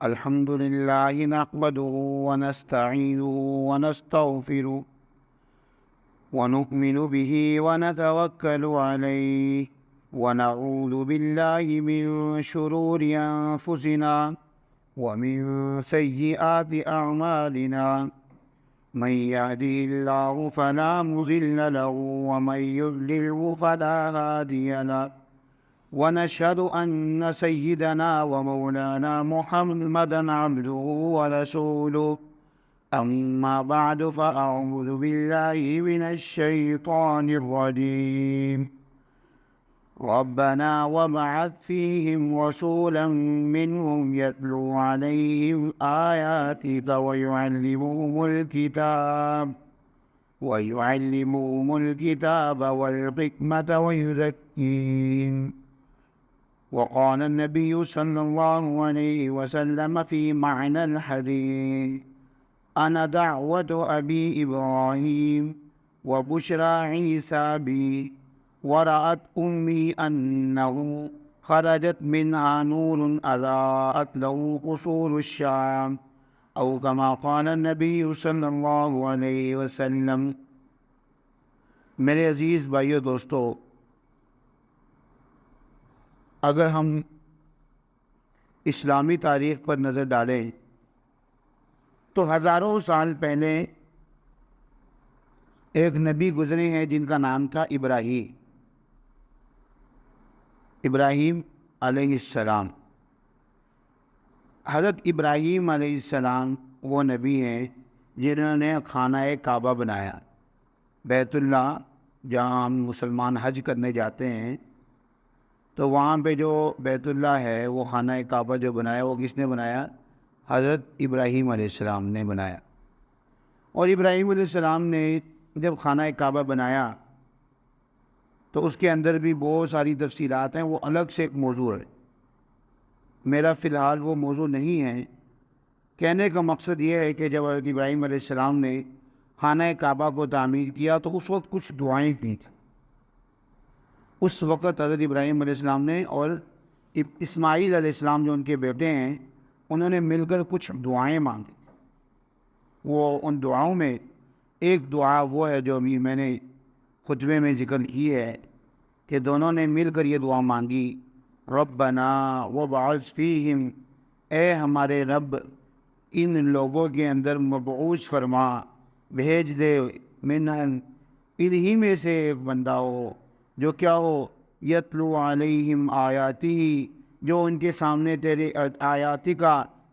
الحمد لله نحمده ونستعينه ونستغفره ونؤمن به ونتوكل عليه ونعوذ بالله من شرور أنفسنا ومن سيئات أعمالنا من يهده الله فلا مضل له ومن يضلله فلا هادي له ونشهد أن سيدنا ومولانا محمدا عبده ورسوله أما بعد فأعوذ بالله من الشيطان الرجيم ربنا وابعث فيهم رسولا منهم يتلو عليهم آياتك ويعلمهم الكتاب والحكمة ويزكيهم. وقال النبي صلى الله عليه وسلم في معنى الحديث أنا دعوة أبي إبراهيم وبشرى عيسى بي ورأت أمي أنه خرجت منها نور أضاءت له قصور الشام أو كما قال النبي صلی اللہ علیہ وسلم. میرے عزیز بھائیو دوستو، اگر ہم اسلامی تاریخ پر نظر ڈالیں تو ہزاروں سال پہلے ایک نبی گزرے ہیں جن کا نام تھا ابراہیم علیہ السلام. حضرت ابراہیم علیہ السلام وہ نبی ہیں جنہوں نے خانہ کعبہ بنایا. بیت اللہ جہاں ہم مسلمان حج کرنے جاتے ہیں تو وہاں پہ جو بیت اللہ ہے وہ خانہ کعبہ جو بنایا وہ کس نے بنایا؟ حضرت ابراہیم علیہ السلام نے بنایا. اور ابراہیم علیہ السلام نے جب خانہ کعبہ بنایا تو اس کے اندر بھی بہت ساری تفصیلات ہیں، وہ الگ سے ایک موضوع ہے. میرا فی الحال وہ موضوع نہیں ہے. کہنے کا مقصد یہ ہے کہ جب حضرت ابراہیم علیہ السلام نے خانہ کعبہ کو تعمیر کیا تو اس وقت کچھ دعائیں کی تھیں. اس وقت حضرت ابراہیم علیہ السلام نے اور اسماعیل علیہ السلام جو ان کے بیٹے ہیں انہوں نے مل کر کچھ دعائیں مانگی. وہ ان دعاؤں میں ایک دعا وہ ہے جو ابھی میں نے خطبے میں ذکر کی ہے کہ دونوں نے مل کر یہ دعا مانگی، ربنا وابعث فیہم، اے ہمارے رب ان لوگوں کے اندر مبعوث فرما، بھیج دے، منہم انہی میں سے ایک بندہ ہو جو کیا ہو، یتلو علیہم آیاتی، جو ان کے سامنے تیرے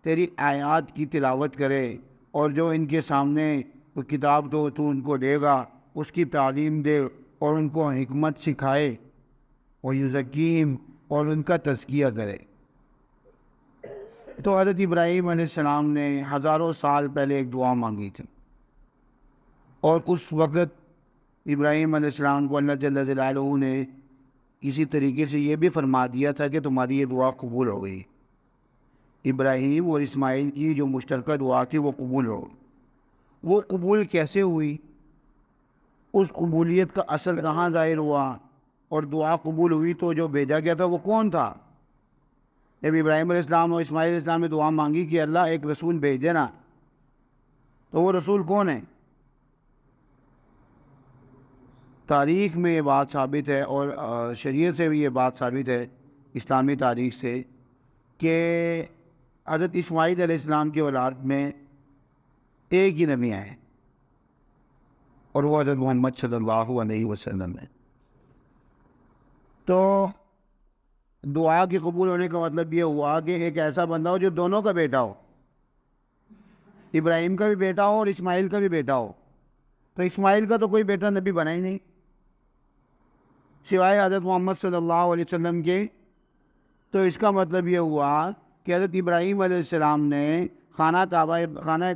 تیری آیات کی تلاوت کرے، اور جو ان کے سامنے وہ کتاب تو ان کو دے گا اس کی تعلیم دے اور ان کو حکمت سکھائے، ویزکیہم، اور ان کا تزکیہ کرے. تو حضرت ابراہیم علیہ السلام نے ہزاروں سال پہلے ایک دعا مانگی تھی، اور اس وقت ابراہیم علیہ السلام کو اللہ جل جلالہ نے کسی طریقے سے یہ بھی فرما دیا تھا کہ تمہاری یہ دعا قبول ہو گئی. ابراہیم اور اسماعیل کی جو مشترکہ دعا تھی وہ قبول ہو گئی. وہ قبول کیسے ہوئی؟ اس قبولیت کا اصل کہاں ظاہر ہوا اور دعا قبول ہوئی تو جو بھیجا گیا تھا وہ کون تھا؟ جب ابراہیم علیہ السلام اور اسماعیل علیہ السلام نے دعا مانگی کہ اللہ ایک رسول بھیج دینا، تو وہ رسول کون ہے؟ تاریخ میں یہ بات ثابت ہے اور شریعت سے بھی یہ بات ثابت ہے، اسلامی تاریخ سے، کہ حضرت اسماعیل علیہ السلام کی اولاد میں ایک ہی نبی آئے اور وہ حضرت محمد صلی اللہ علیہ وسلم ہے. تو دعا کے قبول ہونے کا مطلب یہ ہوا کہ ایک ایسا بندہ ہو جو دونوں کا بیٹا ہو، ابراہیم کا بھی بیٹا ہو اور اسماعیل کا بھی بیٹا ہو. تو اسماعیل کا تو کوئی بیٹا نبی بنا ہی نہیں سوائے حضرت محمد صلی اللہ علیہ وسلم کے. تو اس کا مطلب یہ ہوا کہ حضرت ابراہیم علیہ السلام نے خانہ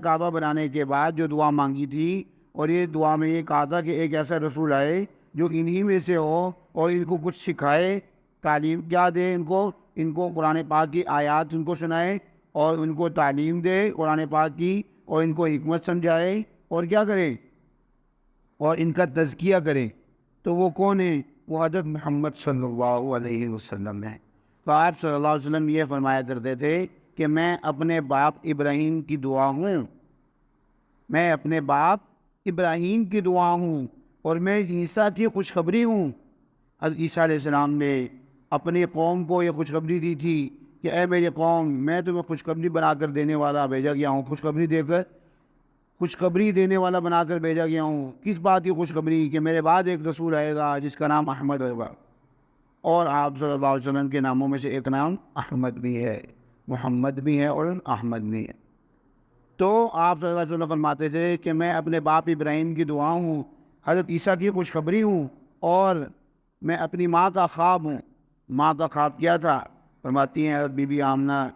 کعبہ بنانے کے بعد جو دعا مانگی تھی، اور یہ دعا میں یہ کہا تھا کہ ایک ایسا رسول آئے جو انہی میں سے ہو اور ان کو کچھ سکھائے، تعلیم کیا دے، ان کو قرآن پاک کی آیات ان کو سنائے اور ان کو تعلیم دے قرآن پاک کی، اور ان کو حکمت سمجھائے اور کیا کرے، اور ان کا تزکیہ کرے. تو وہ کون ہے؟ وہ حضرت محمد صلی اللہ علیہ وسلم ہے. تو آپ صلی اللہ علیہ وسلم یہ فرمایا کرتے تھے کہ میں اپنے باپ ابراہیم کی دعا ہوں، میں اپنے باپ ابراہیم کی دعا ہوں، اور میں عیسیٰ کی خوشخبری ہوں۔ حضرت عیسیٰ علیہ السلام نے اپنی قوم کو یہ خوشخبری دی تھی کہ اے میری قوم، میں تمہیں خوشخبری بنا کر دینے والا بھیجا گیا ہوں، خوشخبری دینے والا بنا کر بھیجا گیا ہوں۔ کس بات کی خوشخبری؟ کہ میرے بعد ایک رسول آئے گا جس کا نام احمد ہوگا، اور آپ صلی اللہ علیہ وسلم کے ناموں میں سے ایک نام احمد بھی ہے، محمد بھی ہے اور احمد بھی ہے۔ تو آپ صلی اللہ علیہ وسلم فرماتے تھے کہ میں اپنے باپ ابراہیم کی دعا ہوں، حضرت عیسیٰ کی خوشخبری ہوں، اور میں اپنی ماں کا خواب ہوں۔ ماں کا خواب کیا تھا؟ فرماتی ہیں حضرت بی بی آمنہ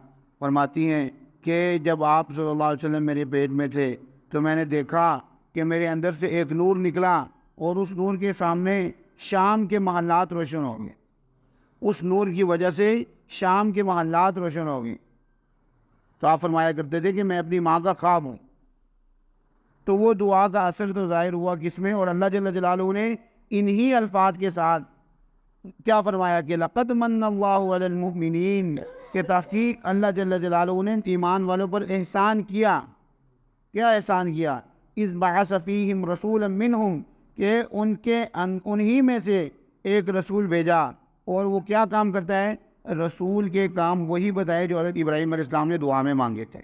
فرماتی ہیں کہ جب آپ صلی اللہ علیہ وسلم میرے پیٹ میں تھے تو میں نے دیکھا کہ میرے اندر سے ایک نور نکلا، اور اس نور کے سامنے شام کے محلات روشن ہو گئے، اس نور کی وجہ سے شام کے محلات روشن ہو گئے۔ تو آپ فرمایا کرتے تھے کہ میں اپنی ماں کا خواب ہوں۔ تو وہ دعا کا اثر تو ظاہر ہوا کس میں؟ اور اللہ جل جلالہ نے انہی الفاظ کے ساتھ کیا فرمایا کہ لقد من اللہ علی المؤمنین، کہ تحقیق اللہ جل جلالہ نے ایمان والوں پر احسان کیا۔ کیا احسان کیا؟ اذ بعث فیہم رسولا منہم، کہ انہی میں سے ایک رسول بھیجا، اور وہ کیا کام کرتا ہے؟ رسول کے کام وہی بتائے جو حضرت ابراہیم علیہ السلام نے دعا میں مانگے تھے۔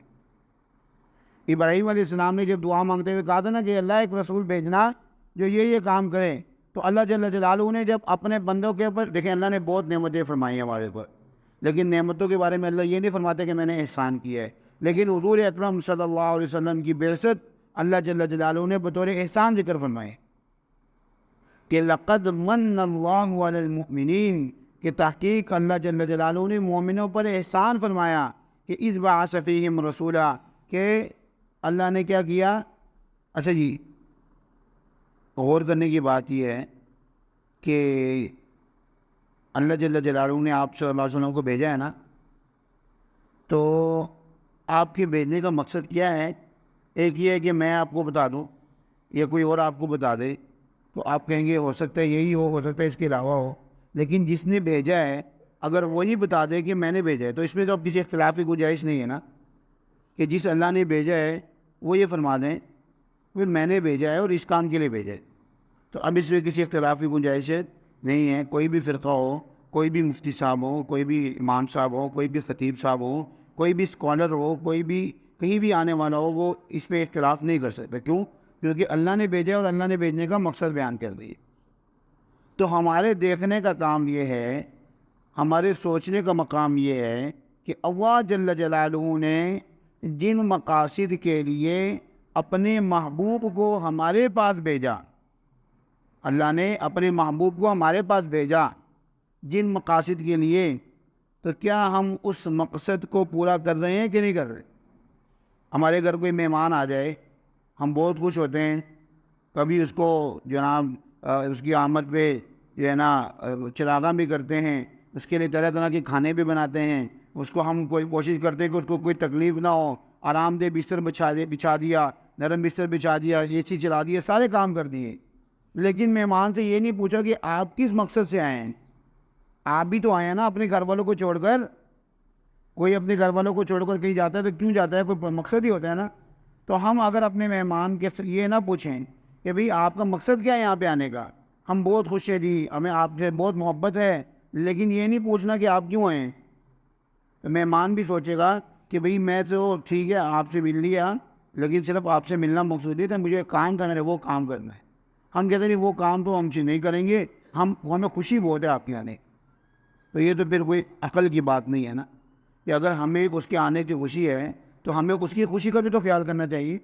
ابراہیم علیہ السلام نے جب دعا مانگتے ہوئے کہا تھا نا کہ اللہ ایک رسول بھیجنا جو یہ کام کرے، تو اللہ جل جلالہ نے جب اپنے بندوں کے اوپر، دیکھیں اللہ نے بہت نعمتیں فرمائی ہیں ہمارے اوپر، لیکن نعمتوں کے بارے میں اللہ یہ نہیں فرماتے کہ میں نے احسان کیا ہے، لیکن حضور اکرم صلی اللہ علیہ وسلم کی بعثت اللہ جل جلالہ نے بطور احسان ذکر فرمائے کہ لقد من اللہ علی المؤمنین، کہ تحقیق اللہ جل جلالہ نے مومنوں پر احسان فرمایا کہ اذ بعث فیہم رسولا، کہ اللہ نے کیا کیا؟ اچھا جی، غور کرنے کی بات یہ ہے کہ اللہ جل جلالہ نے آپ صلی اللہ علیہ وسلم کو بھیجا ہے نا، تو آپ کے بھیجنے کا مقصد کیا ہے؟ ایک یہ ہے کہ میں آپ کو بتا دوں یا کوئی اور آپ کو بتا دے، تو آپ کہیں گے ہو سکتا ہے یہی ہو سکتا ہے اس کے علاوہ ہو، لیکن جس نے بھیجا ہے اگر وہی بتا دے کہ میں نے بھیجا ہے تو اس میں تو اب کسی اختلاف کی گنجائش نہیں ہے نا، کہ جس اللہ نے بھیجا ہے وہ یہ فرما دیں کہ میں نے بھیجا ہے اور اس کام کے لیے بھیجا ہے، تو اب اس میں کسی اختلاف کی گنجائش نہیں ہے۔ کوئی بھی فرقہ ہو، کوئی بھی مفتی صاحب ہو، کوئی بھی امام صاحب ہو، کوئی بھی خطیب صاحب ہو، کوئی بھی اسکالر ہو، کوئی بھی کہیں بھی آنے والا ہو، وہ اس پہ اختلاف نہیں کر سکتا۔ کیوں؟ کیونکہ اللہ نے بھیجا اور اللہ نے بھیجنے کا مقصد بیان کر دیا۔ تو ہمارے دیکھنے کا کام یہ ہے، ہمارے سوچنے کا مقام یہ ہے کہ اللہ جل جلالہ نے جن مقاصد کے لیے اپنے محبوب کو ہمارے پاس بھیجا، اللہ نے اپنے محبوب کو ہمارے پاس بھیجا جن مقاصد کے لیے، تو کیا ہم اس مقصد کو پورا کر رہے ہیں کہ نہیں کر رہے؟ ہمارے گھر کوئی مہمان آ جائے، ہم بہت خوش ہوتے ہیں، کبھی اس کو جناب اس کی آمد پہ جو ہے نا چراغاں بھی کرتے ہیں، اس کے لیے طرح طرح کے کھانے بھی بناتے ہیں، اس کو ہم کوئی کوشش کرتے ہیں کہ اس کو کوئی تکلیف نہ ہو، آرام دہ بستر بچھا دیا، نرم بستر بچھا دیا، اے سی چلا دیا، سارے کام کر دیے، لیکن مہمان سے یہ نہیں پوچھا کہ آپ کس مقصد سے آئے ہیں۔ آپ بھی تو آئے ہیں نا اپنے گھر والوں کو چھوڑ کر، کوئی اپنے گھر والوں کو چھوڑ کر کہیں جاتا ہے تو کیوں جاتا ہے؟ کوئی مقصد ہی ہوتا ہے نا۔ تو ہم اگر اپنے مہمان کے یہ نہ پوچھیں کہ بھئی آپ کا مقصد کیا ہے یہاں پہ آنے کا، ہم بہت خوش ہیں جی، ہمیں آپ سے بہت محبت ہے، لیکن یہ نہیں پوچھنا کہ آپ کیوں آئے ہیں، تو مہمان بھی سوچے گا کہ بھئی میں تو ٹھیک ہے آپ سے مل لیا، لیکن صرف آپ سے ملنا مقصود تھا، مجھے کام تھا، میرے وہ کام کرنا ہے۔ ہم کہتے ہیں وہ کام تو ہم سے نہیں کریں گے، ہمیں خوشی بہت ہے آپ کے آنے، تو یہ تو پھر کوئی عقل کی بات نہیں ہے نا، کہ اگر ہمیں اس کے آنے کی خوشی ہے تو ہمیں اس کی خوشی کا بھی تو خیال کرنا چاہیے۔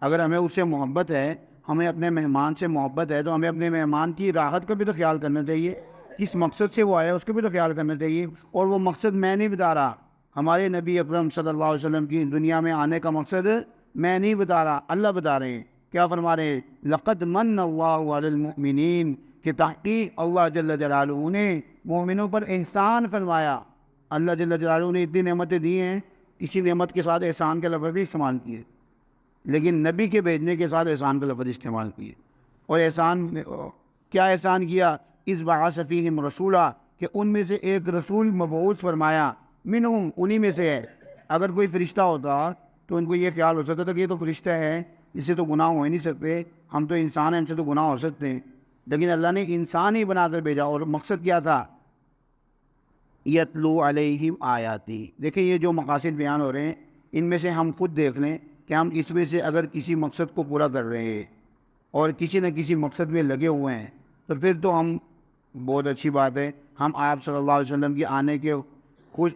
اگر ہمیں اس سے محبت ہے، ہمیں اپنے مہمان سے محبت ہے، تو ہمیں اپنے مہمان کی راحت کا بھی تو خیال کرنا چاہیے، کس مقصد سے وہ آیا اس کا بھی تو خیال کرنا چاہیے۔ اور وہ مقصد میں نہیں بتا رہا، ہمارے نبی اکرم صلی اللہ علیہ وسلم کی دنیا میں آنے کا مقصد میں نہیں بتا رہا، اللہ بتا رہے ہیں۔ کیا فرما رہے ہیں؟ لقد من اللہ علی المؤمنین، کہ تحقیق اللہ جل جلالہ نے مومنوں پر احسان فرمایا۔ اللہ جل جلالہ نے اتنی نعمتیں دی ہیں، اسی نعمت کے ساتھ احسان کے لفظ بھی استعمال کیے، لیکن نبی کے بھیجنے کے ساتھ احسان کا لفظ استعمال کیے۔ اور احسان کیا احسان کیا؟ اذ بعث فیہم رسولا، کہ ان میں سے ایک رسول مبعوث فرمایا، منہم انہی میں سے ہے، اگر کوئی فرشتہ ہوتا تو ان کو یہ خیال ہو سکتا تھا کہ یہ تو فرشتہ ہے، اس سے تو گناہ ہو ہی نہیں سکتے، ہم تو انسان ہیں، ہم سے تو گناہ ہو سکتے ہیں، لیکن اللہ نے انسان ہی بنا کر بھیجا، اور مقصد کیا تھا؟ یتلو علیہم آیاتی۔ دیکھیں یہ جو مقاصد بیان ہو رہے ہیں ان میں سے ہم خود دیکھ لیں کہ ہم اس میں سے اگر کسی مقصد کو پورا کر رہے ہیں اور کسی نہ کسی مقصد میں لگے ہوئے ہیں تو پھر تو ہم بہت اچھی بات ہے، ہم آپ صلی اللہ علیہ وسلم کی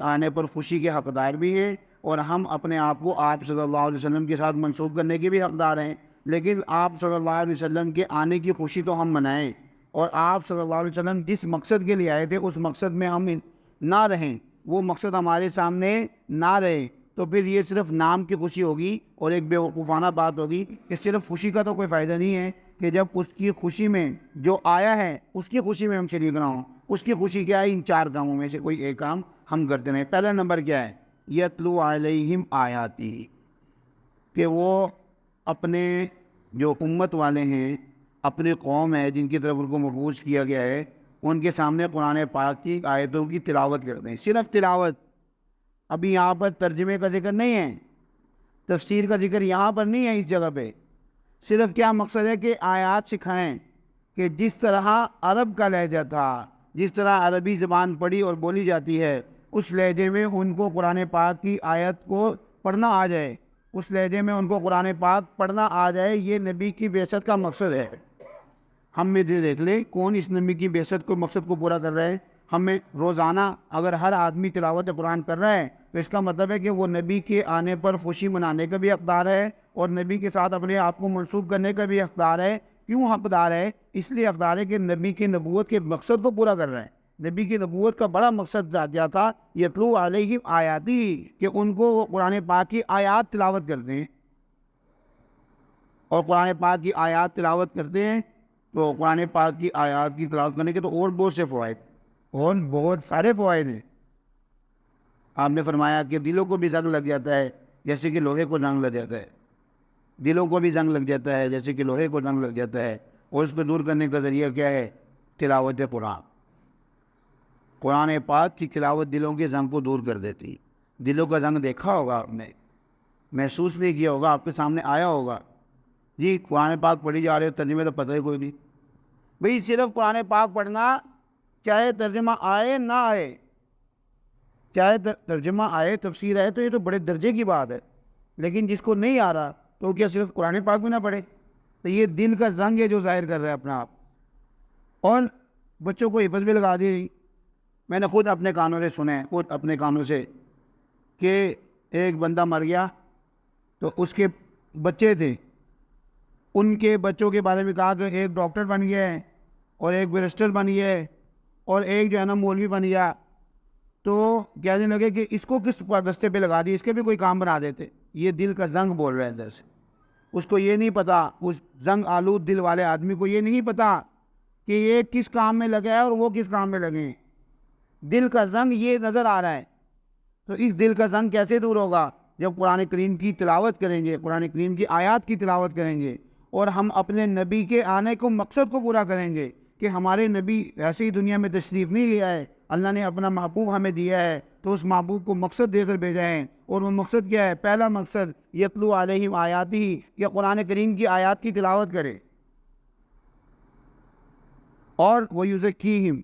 آنے پر خوشی کے حقدار بھی ہیں، اور ہم اپنے آپ کو آپ صلی اللہ علیہ وسلم کے ساتھ منسوب کرنے کے بھی حقدار ہیں۔ لیکن آپ صلی اللہ علیہ وسلم کے آنے کی خوشی تو ہم منائیں، اور آپ صلی اللہ علیہ وسلم جس مقصد کے لیے آئے تھے اس مقصد میں ہم نہ رہیں، وہ مقصد ہمارے سامنے نہ رہے، تو پھر یہ صرف نام کی خوشی ہوگی اور ایک بیوقوفانہ بات ہوگی کہ صرف خوشی کا تو کوئی فائدہ نہیں ہے کہ جب اس کی خوشی میں جو آیا ہے اس کی خوشی میں ہم شریک نہ ہوں۔ اس کی خوشی کیا ہے؟ ان 4 کاموں میں سے کوئی ایک کام ہم کرتے رہیں۔ پہلا نمبر کیا ہے؟ یتلو علیہم آیاتی، کہ وہ اپنے جو امت والے ہیں، اپنی قوم ہے جن کی طرف ان کو مبعوث کیا گیا ہے، ان کے سامنے قرآن پاک کی آیتوں کی تلاوت کرتے ہیں۔ صرف تلاوت، ابھی یہاں پر ترجمے کا ذکر نہیں ہے، تفسیر کا ذکر یہاں پر نہیں ہے اس جگہ پہ۔ صرف کیا مقصد ہے کہ آیات سکھائیں کہ جس طرح عرب کا لہجہ تھا، جس طرح عربی زبان پڑھی اور بولی جاتی ہے، اس لہجے میں ان کو قرآن پاک کی آیت کو پڑھنا آ جائے، اس لہجے میں ان کو قرآن پاک پڑھنا آ جائے۔ یہ نبی کی بعثت کا مقصد ہے۔ ہم میں دیکھ لیں کون اس نبی کی بعثت کو مقصد کو پورا کر رہا ہے۔ ہمیں روزانہ اگر ہر آدمی تلاوت قرآن کر رہا ہے تو اس کا مطلب ہے کہ وہ نبی کے آنے پر خوشی منانے کا بھی حقدار ہے، اور نبی کے ساتھ اپنے آپ کو منسوب کرنے کا بھی حقدار ہے۔ کیوں حقدار ہے؟ اس لیے حقدار ہے کہ نبی کی نبوت کے مقصد کو پورا کر رہا ہے۔ نبی کی نبوت کا بڑا مقصد کیا تھا؟ یتلو علیہم آیاتی، کہ ان کو وہ قرآن پاک کی آیات تلاوت کرتے ہیں، اور قرآن پاک کی آیات تلاوت کرتے ہیں تو قرآن پاک کی آیات کی تلاوت کرنے کے تو اور بہت سے فوائد، اور بہت سارے فوائد ہیں۔ آپ نے فرمایا کہ دلوں کو بھی زنگ لگ جاتا ہے جیسے کہ لوہے کو زنگ لگ جاتا ہے، دلوں کو بھی زنگ لگ جاتا ہے جیسے کہ لوہے کو زنگ لگ جاتا ہے، اور اس کو دور کرنے کا ذریعہ کیا ہے؟ تلاوت قرآن۔ قرآن پاک کی تلاوت دلوں کے زنگ کو دور کر دیتی۔ دلوں کا زنگ دیکھا ہوگا آپ نے، محسوس نہیں کیا ہوگا، آپ کے سامنے آیا ہوگا، جی قرآن پاک پڑھی جا رہے ہو، ترجمے تو پتہ ہی کوئی نہیں۔ بھئی صرف قرآن پاک پڑھنا، چاہے ترجمہ آئے نہ آئے، چاہے ترجمہ آئے، تفسیر آئے، تو یہ تو بڑے درجے کی بات ہے، لیکن جس کو نہیں آ رہا تو کیا صرف قرآن پاک بھی نہ پڑھے؟ تو یہ دل کا زنگ ہے جو ظاہر کر رہا ہے اپنا آپ۔ اور بچوں کو حفظ بھی لگا دی۔ میں نے خود اپنے کانوں سے سنا ہے، خود اپنے کانوں سے، کہ ایک بندہ مر گیا تو اس کے بچے تھے، ان کے بچوں کے بارے میں کہا کہ ایک ڈاکٹر بن گیا ہے، اور ایک بیرسٹر بن گیا ہے، اور ایک جو ہے نا مولوی بن گیا، تو کہنے لگے کہ اس کو کس رستے پہ لگا دی، اس کے بھی کوئی کام بنا دیتے۔ یہ دل کا زنگ بول رہا ہے اندر سے۔ اس کو یہ نہیں پتا، اس زنگ آلود دل والے آدمی کو یہ نہیں پتا کہ یہ کس کام میں لگا ہے اور وہ کس کام میں لگے ہیں۔ دل کا زنگ یہ نظر آ رہا ہے، تو اس دل کا زنگ کیسے دور ہوگا؟ جب قرآن کریم کی تلاوت کریں گے، قرآن کریم کی آیات کی تلاوت کریں گے، اور ہم اپنے نبی کے آنے کو مقصد کو پورا کریں گے کہ ہمارے نبی ایسی دنیا میں تشریف نہیں لیا ہے، اللہ نے اپنا محبوب ہمیں دیا ہے، تو اس محبوب کو مقصد دے کر بھیجا ہے، اور وہ مقصد کیا ہے؟ پہلا مقصد یتلو علیہم آیاتی، کہ قرآن کریم کی آیات کی تلاوت کرے، اور وَيُزَكِّيهِمْ،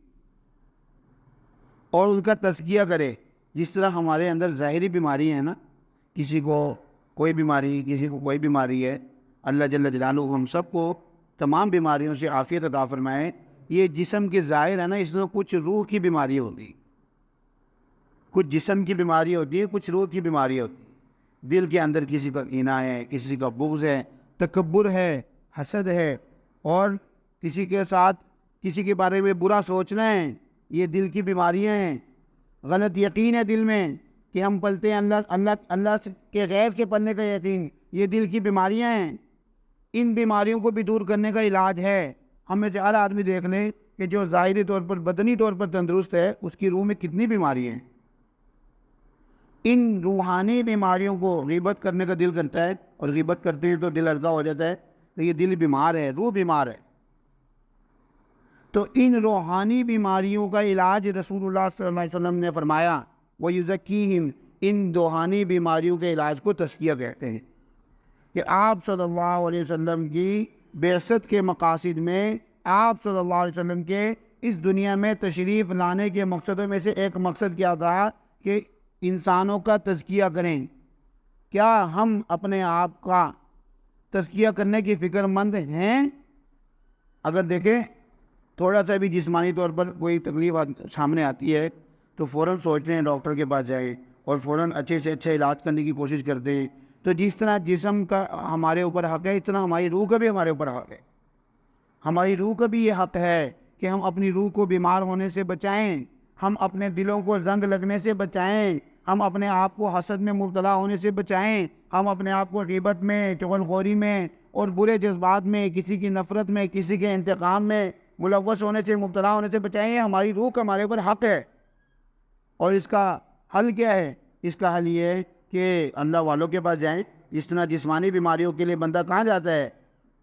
اور ان کا تزکیہ کرے۔ جس طرح ہمارے اندر ظاہری بیماری ہے نا، کسی کو کوئی بیماری، کسی کو کوئی بیماری ہے، اللہ جل جلالہ ہم سب کو تمام بیماریوں سے عافیت عطا فرمائے۔ یہ جسم کے ظاہر ہے نا، اس میں کچھ روح کی بیماری ہوتی، کچھ جسم کی بیماری ہوتی ہے، کچھ روح کی بیماری ہوتی ہے۔ دل کے اندر کسی کا کینہ ہے، کسی کا بغض ہے، تکبر ہے، حسد ہے، اور کسی کے ساتھ کسی کے بارے میں برا سوچنا ہے، یہ دل کی بیماریاں ہیں۔ غلط یقین ہے دل میں کہ ہم پلتے ہیں اللہ کے غیر سے پلنے کا یقین، یہ دل کی بیماریاں ہیں۔ ان بیماریوں کو بھی دور کرنے کا علاج ہے۔ ہمیں سے ہر آدمی دیکھ لیں کہ جو ظاہری طور پر، بدنی طور پر تندرست ہے، اس کی روح میں کتنی بیماری ہیں۔ ان روحانی بیماریوں کو غیبت کرنے کا دل کرتا ہے، اور غیبت کرتے ہیں تو دل ہلکا ہو جاتا ہے، تو یہ دل بیمار ہے، روح بیمار ہے۔ تو ان روحانی بیماریوں کا علاج رسول اللہ صلی اللہ علیہ وسلم نے فرمایا وَيُزَكِّيهِمْ، ان روحانی بیماریوں کے علاج کو تزکیہ کہتے ہیں، کہ آپ صلی اللہ علیہ وسلم کی بعثت کے مقاصد میں آپ صلی اللہ علیہ وسلم کے اس دنیا میں تشریف لانے کے مقصدوں میں سے ایک مقصد کیا تھا کہ انسانوں کا تزکیہ کریں۔ کیا ہم اپنے آپ کا تزکیہ کرنے کی فکر مند ہیں؟ اگر دیکھیں تھوڑا سا بھی جسمانی طور پر کوئی تکلیف سامنے آتی ہے تو فوراً سوچتے ہیں ڈاکٹر کے پاس جائیں اور فوراً اچھے سے اچھا علاج کرنے کی کوشش کرتے ہیں۔ تو جس طرح جسم کا ہمارے اوپر حق ہے، اس طرح ہماری روح کا بھی ہمارے اوپر حق ہے۔ ہماری روح کا بھی یہ حق ہے کہ ہم اپنی روح کو بیمار ہونے سے بچائیں، ہم اپنے دلوں کو زنگ لگنے سے بچائیں، ہم اپنے آپ کو حسد میں مبتلا ہونے سے بچائیں، ہم اپنے آپ کو غیبت میں، چغل خوری میں اور برے جذبات میں، کسی کی نفرت میں، کسی کے انتقام میں ملوث ہونے سے، مبتلا ہونے سے بچائیں۔ یہ ہماری روح کا ہمارے اوپر حق ہے۔ اور اس کا حل کیا ہے؟ اس کا حل یہ ہے کہ اللہ والوں کے پاس جائیں۔ جس طرح جسمانی بیماریوں کے لیے بندہ کہاں جاتا ہے؟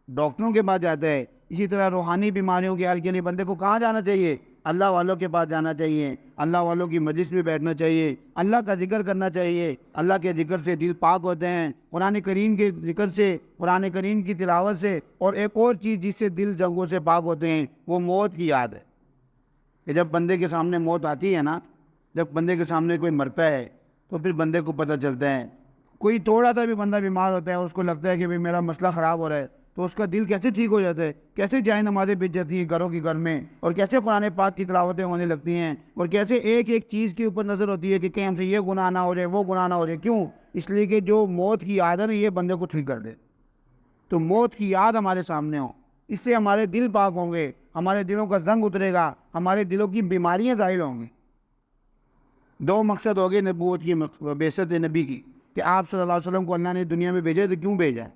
ڈاکٹروں کے پاس جاتا ہے، اسی طرح روحانی بیماریوں کے حل کے لیے بندے کو کہاں جانا چاہیے؟ اللہ والوں کے پاس جانا چاہیے، اللہ والوں کی مجلس میں بیٹھنا چاہیے، اللہ کا ذکر کرنا چاہیے۔ اللہ کے ذکر سے دل پاک ہوتے ہیں، قرآن کریم کے ذکر سے، قرآن کریم کی تلاوت سے، اور ایک اور چیز جس سے دل جنگوں سے پاک ہوتے ہیں وہ موت کی یاد ہے۔ کہ جب بندے کے سامنے موت آتی ہے نا، جب بندے کے سامنے کوئی مرتا ہے تو پھر بندے کو پتہ چلتا ہے۔ کوئی تھوڑا سا بھی بندہ بیمار ہوتا ہے، اس کو لگتا ہے کہ بھئی میرا مسئلہ خراب ہو رہا ہے، تو اس کا دل کیسے ٹھیک ہو جاتا ہے، کیسے جائے نمازیں بچ جاتی ہیں گھروں کی گھر میں، اور کیسے قرآن پاک کی تلاوتیں ہونے لگتی ہیں، اور کیسے ایک ایک چیز کے اوپر نظر ہوتی ہے کہ کہیں ہم سے یہ گناہ نہ ہو جائے، وہ گناہ نہ ہو جائے۔ کیوں؟ اس لیے کہ جو موت کی یاد ہے نا، یہ بندے کو ٹھیک کر دے۔ تو موت کی یاد ہمارے سامنے ہو، اس سے ہمارے دل پاک ہوں گے، ہمارے دلوں کا زنگ اترے گا، ہمارے دلوں کی بیماریاں ظاہر ہوں گی۔ دو مقصد ہو گئے نبوت کی، بعثت نبی کی، کہ آپ صلی اللہ علیہ وسلم کو اللہ نے دنیا میں بھیجا تو کیوں بھیجا ہے؟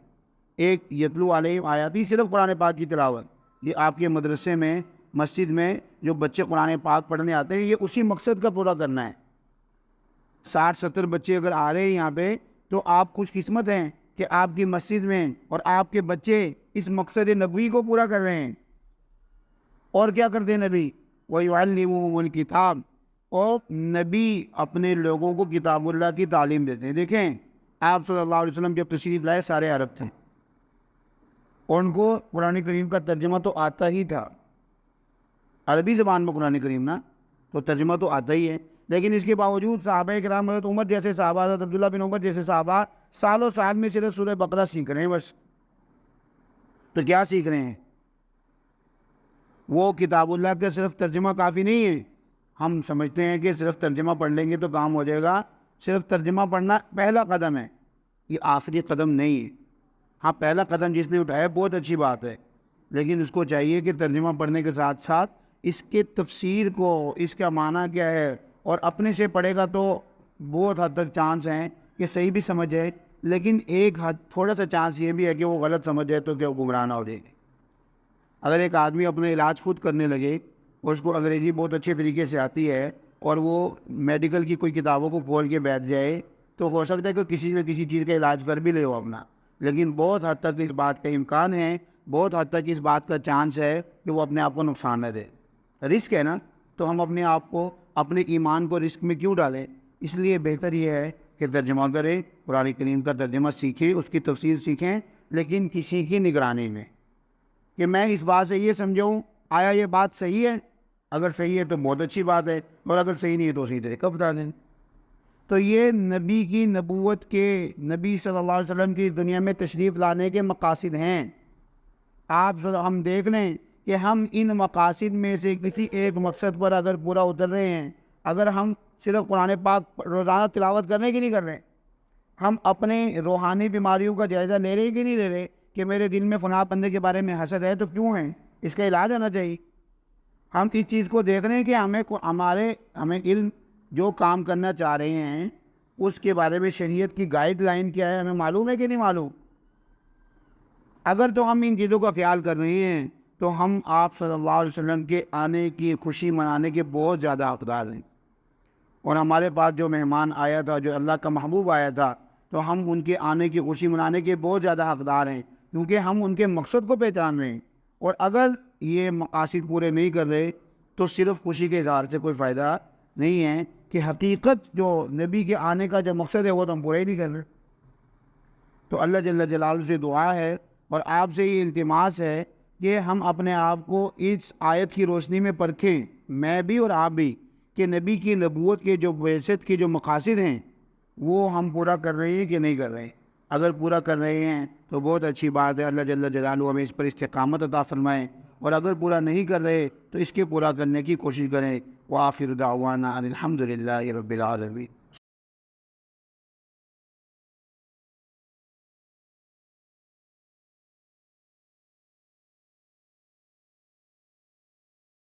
ایک یتلو علیہم آیاتی، صرف قرآن پاک کی تلاوت۔ یہ آپ کے مدرسے میں، مسجد میں جو بچے قرآن پاک پڑھنے آتے ہیں، یہ اسی مقصد کا پورا کرنا ہے۔ 60-70 بچے اگر آ رہے ہیں یہاں پہ تو آپ خوش قسمت ہیں کہ آپ کی مسجد میں اور آپ کے بچے اس مقصد نبوی کو پورا کر رہے ہیں۔ اور کیا کرتے ہیں نبی؟ وَيُعَلِّمُهُمُ الْكِتَابَ، اور نبی اپنے لوگوں کو کتاب اللہ کی تعلیم دیتے ہیں۔ دیکھیں آپ صلی اللہ علیہ وسلم جب تشریف لائے سارے عرب تھے، اور ان کو قرآن کریم کا ترجمہ تو آتا ہی تھا، عربی زبان میں قرآن کریم نا، تو ترجمہ تو آتا ہی ہے، لیکن اس کے باوجود صحابہ کرام، حضرت عمر جیسے صحابہ، حضرت عبداللہ بن عمر جیسے صحابہ سالوں سال میں صرف سورہ بقرہ سیکھ رہے ہیں بس۔ تو کیا سیکھ رہے ہیں؟ وہ کتاب اللہ کا صرف ترجمہ کافی نہیں ہے۔ ہم سمجھتے ہیں کہ صرف ترجمہ پڑھ لیں گے تو کام ہو جائے گا۔ صرف ترجمہ پڑھنا پہلا قدم ہے، یہ آخری قدم نہیں ہے۔ ہاں پہلا قدم جس نے اٹھایا بہت اچھی بات ہے، لیکن اس کو چاہیے کہ ترجمہ پڑھنے کے ساتھ ساتھ اس کے تفسیر کو، اس کا معنی کیا ہے، اور اپنے سے پڑھے گا تو بہت حد تک چانس ہیں کہ صحیح بھی سمجھ جائے، لیکن ایک حد تھوڑا سا چانس یہ بھی ہے کہ وہ غلط سمجھ جائے تو کہ وہ گمراہ نہ ہو جائے گی۔ اگر ایک آدمی اپنا علاج خود کرنے لگے اور اس کو انگریزی بہت اچھے طریقے سے آتی ہے اور وہ میڈیکل کی کوئی کتابوں کو کھول کے بیٹھ جائے تو ہو سکتا ہے کہ کسی نہ کسی چیز کا علاج کر بھی لے وہ اپنا، لیکن بہت حد تک اس بات کا امکان ہے، بہت حد تک اس بات کا چانس ہے کہ وہ اپنے آپ کو نقصان نہ دے۔ رسک ہے نا، تو ہم اپنے آپ کو، اپنے ایمان کو رسک میں کیوں ڈالیں؟ اس لیے بہتر یہ ہے کہ ترجمہ کریں، قرآن کریم کا ترجمہ سیکھیں، اس کی تفسیر سیکھیں، لیکن کسی کی نگرانی میں، کہ میں اس بات سے یہ سمجھاؤں آیا یہ بات صحیح ہے، اگر صحیح ہے تو بہت اچھی بات ہے، اور اگر صحیح نہیں ہے تو صحیح طریقہ بتا دیں۔ تو یہ نبی کی نبوت کے، نبی صلی اللہ علیہ وسلم کی دنیا میں تشریف لانے کے مقاصد ہیں۔ ہم دیکھ لیں کہ ہم ان مقاصد میں سے کسی ایک مقصد پر اگر پورا اتر رہے ہیں، اگر ہم صرف قرآن پاک روزانہ تلاوت کرنے کی نہیں کر رہے، ہم اپنے روحانی بیماریوں کا جائزہ لے رہے کہ نہیں لے رہے، کہ میرے دل میں فلاں بندے کے بارے میں حسد ہے تو کیوں ہے، اس کا علاج ہونا چاہیے۔ ہم اس چیز کو دیکھ رہے ہیں کہ ہمیں علم جو کام کرنا چاہ رہے ہیں اس کے بارے میں شریعت کی گائیڈ لائن کیا ہے، ہمیں معلوم ہے کہ نہیں معلوم؟ اگر تو ہم ان چیزوں کا خیال کر رہے ہیں تو ہم آپ صلی اللہ علیہ وسلم کے آنے کی خوشی منانے کے بہت زیادہ حقدار ہیں۔ اور ہمارے پاس جو مہمان آیا تھا، جو اللہ کا محبوب آیا تھا، تو ہم ان کے آنے کی خوشی منانے کے بہت زیادہ حقدار ہیں، کیونکہ ہم ان کے مقصد کو پہچان رہے ہیں۔ اور اگر یہ مقاصد پورے نہیں کر رہے تو صرف خوشی کے اظہار سے کوئی فائدہ نہیں ہیں کہ حقیقت جو نبی کے آنے کا جو مقصد ہے وہ تو ہم پورا ہی نہیں کر رہے۔ تو اللہ جل جلالہ سے دعا ہے اور آپ سے یہ التماس ہے کہ ہم اپنے آپ کو اس آیت کی روشنی میں پرکھیں، میں بھی اور آپ بھی، کہ نبی کی نبوت کے جو بعثت کے جو مقاصد ہیں وہ ہم پورا کر رہے ہیں کہ نہیں کر رہے ہیں۔ اگر پورا کر رہے ہیں تو بہت اچھی بات ہے، اللہ جل جلالہ ہمیں اس پر استقامت عطا فرمائیں، اور اگر پورا نہیں کر رہے تو اس کے پورا کرنے کی کوشش کریں۔ وآخر دعوانا ان الحمد للہ رب العالمین۔